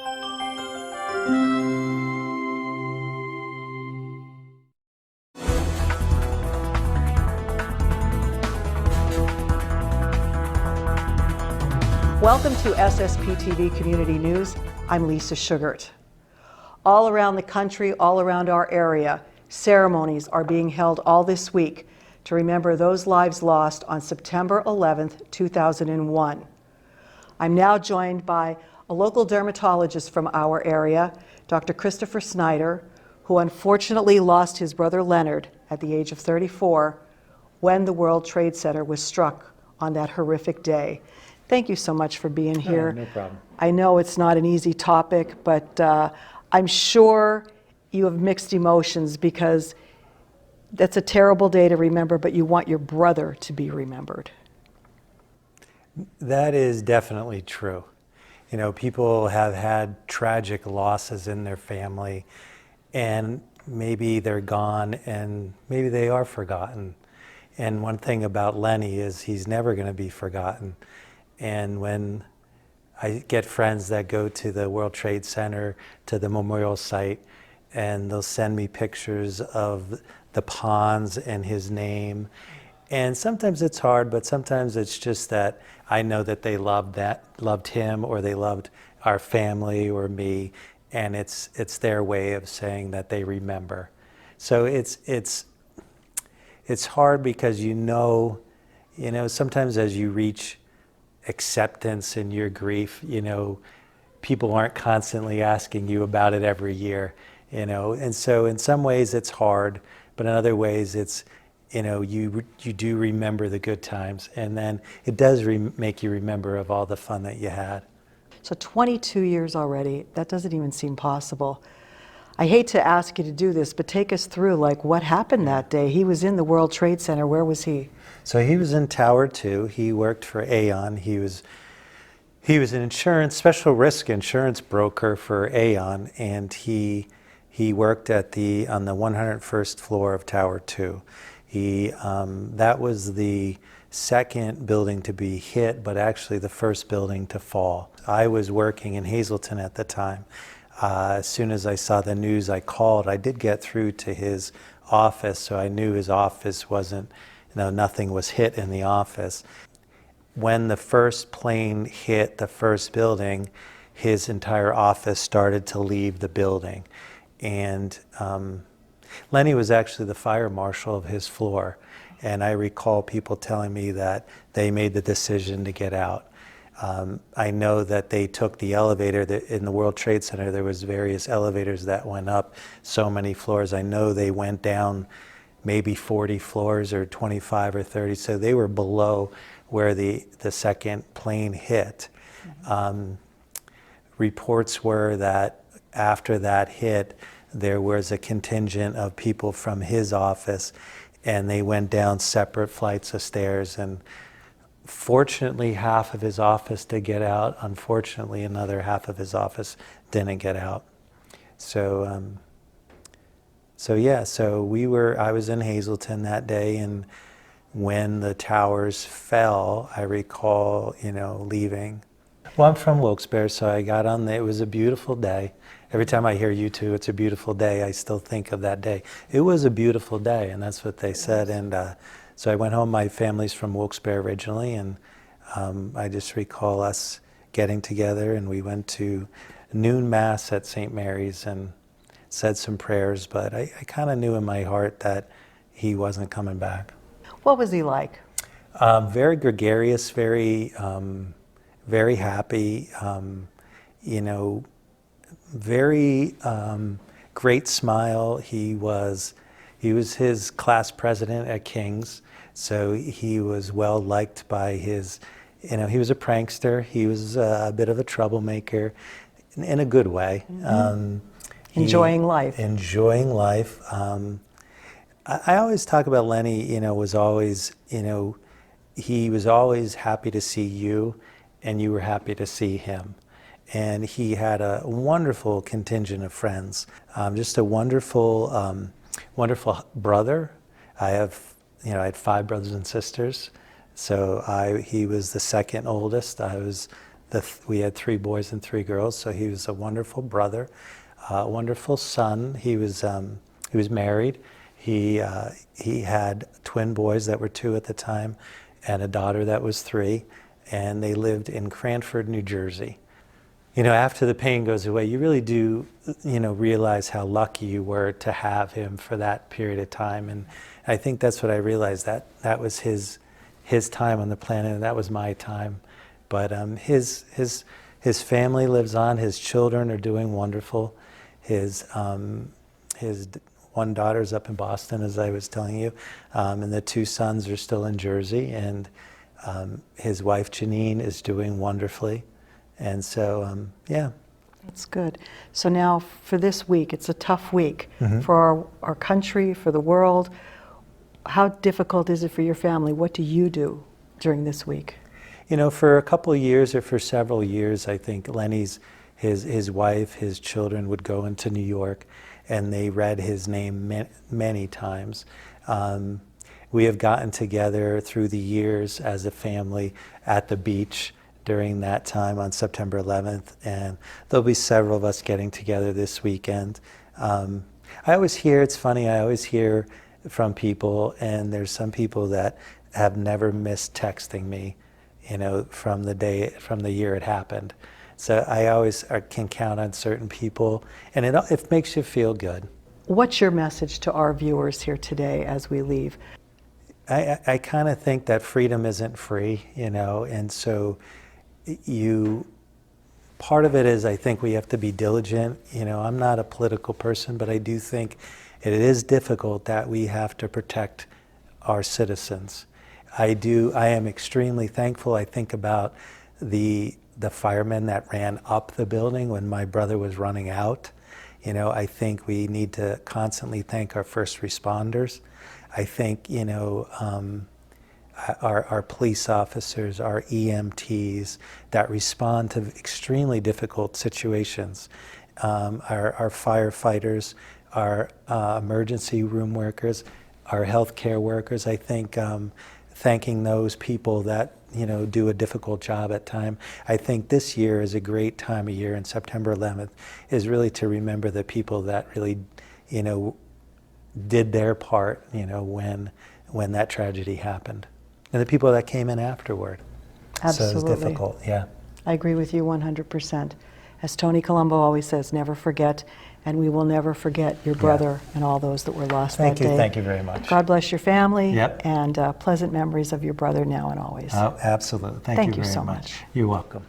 Welcome to SSPTV Community News. I'm Lisa Sugart. All around the country, all around our area, ceremonies are being held all this week to remember those lives lost on September 11th, 2001. I'm now joined by a local dermatologist from our area, Dr. Christopher Snyder, who unfortunately lost his brother Leonard at the age of 34 when the World Trade Center was struck on that horrific day. Thank you so much for being here. No problem. I know it's not an easy topic, but I'm sure you have mixed emotions because that's a terrible day to remember, but you want your brother to be remembered. That is definitely true. You know, people have had tragic losses in their family, and maybe they're gone and maybe they are forgotten. And one thing about Lenny is he's never going to be forgotten. And when I get friends that go to the World Trade Center, to the memorial site, and they'll send me pictures of the ponds and his name. And sometimes it's hard, but sometimes it's just that I know that they loved him, or they loved our family or me, and it's their way of saying that they remember. So it's hard because you know, sometimes as you reach acceptance in your grief, people aren't constantly asking you about it every year, and so in some ways it's hard, but in other ways it's, you do remember the good times, and then it does make you remember of all the fun that you had. So 22 years already, that doesn't even seem possible. I hate to ask you to do this, but take us through, what happened that day. He was in the World Trade Center. Where was he? So he was in Tower 2. He worked for Aon. He was an special risk insurance broker for Aon, and he worked on the 101st floor of Tower 2. That was the second building to be hit, but actually the first building to fall. I was working in Hazleton at the time. As soon as I saw the news, I called. I did get through to his office, so I knew his office wasn't, nothing was hit in the office. When the first plane hit the first building, his entire office started to leave the building. And Lenny was actually the fire marshal of his floor. And I recall people telling me that they made the decision to get out. I know that they took the elevator in the World Trade Center. There was various elevators that went up so many floors. I know they went down maybe 40 floors or 25 or 30. So they were below where the second plane hit. Reports were that after that hit, there was a contingent of people from his office, and they went down separate flights of stairs, and fortunately half of his office did get out. Unfortunately, another half of his office didn't get out. So I was in Hazleton that day, and when the towers fell, I recall, leaving. Well, I'm from Wilkes-Barre, so I got on there. It was a beautiful day. Every time I hear you two, it's a beautiful day, I still think of that day. It was a beautiful day, and that's what they said. And so I went home. My family's from Wilkes-Barre originally, and I just recall us getting together, and we went to noon mass at St. Mary's and said some prayers, but I kind of knew in my heart that he wasn't coming back. What was he like? Very gregarious, very happy, very great smile. He was his class president at King's, so he was well liked by his, he was a prankster. He was a bit of a troublemaker in a good way. Mm-hmm. Enjoying life. Enjoying life. I always talk about Lenny, was always, he was always happy to see you, and you were happy to see him. And he had a wonderful contingent of friends, just a wonderful, wonderful brother. I had 5 brothers and sisters. So he was the second oldest. I was we had 3 boys and 3 girls, so he was a wonderful brother, a wonderful son. He was married. He had twin boys that were 2 at the time, and a daughter that was 3, and they lived in Cranford, New Jersey. You know, after the pain goes away, you really do, you know, realize how lucky you were to have him for that period of time. And I think that's what I realized, that that was his time on the planet, and that was my time. But his family lives on. His children are doing wonderful. His one daughter's up in Boston, as I was telling you, and the 2 sons are still in Jersey. And his wife Janine is doing wonderfully. And so, yeah. That's good. So now for this week, it's a tough week for our country, for the world. How difficult is it for your family? What do you do during this week? You know, for a couple of years, or for several years, I think Lenny's, his wife, his children would go into New York, and they read his name many times. We have gotten together through the years as a family at the beach during that time on September 11th, and there'll be several of us getting together this weekend. I always hear, it's funny, I always hear from people, and there's some people that have never missed texting me, you know, from the year it happened. So I always can count on certain people, and it makes you feel good. What's your message to our viewers here today as we leave? I kind of think that freedom isn't free, you know, and so part of it is, I think we have to be diligent. You know, I'm not a political person, but I do think it is difficult that we have to protect our citizens. I am extremely thankful. I think about the firemen that ran up the building when my brother was running out. You know, I think we need to constantly thank our first responders. I think, you know, our police officers, our EMTs that respond to extremely difficult situations, our firefighters, our emergency room workers, our healthcare workers. I think thanking those people that, you know, do a difficult job at time. I think this year is a great time of year, and September 11th is really to remember the people that really, you know, did their part, you know, when that tragedy happened. And the people that came in afterward. Absolutely. So it's difficult, yeah. I agree with you 100%. As Tony Colombo always says, never forget, and we will never forget your brother and all those that were lost that day. Thank you very much. God bless your family, Yep. and pleasant memories of your brother now and always. Oh, absolutely. Thank you very so much. much. You're welcome.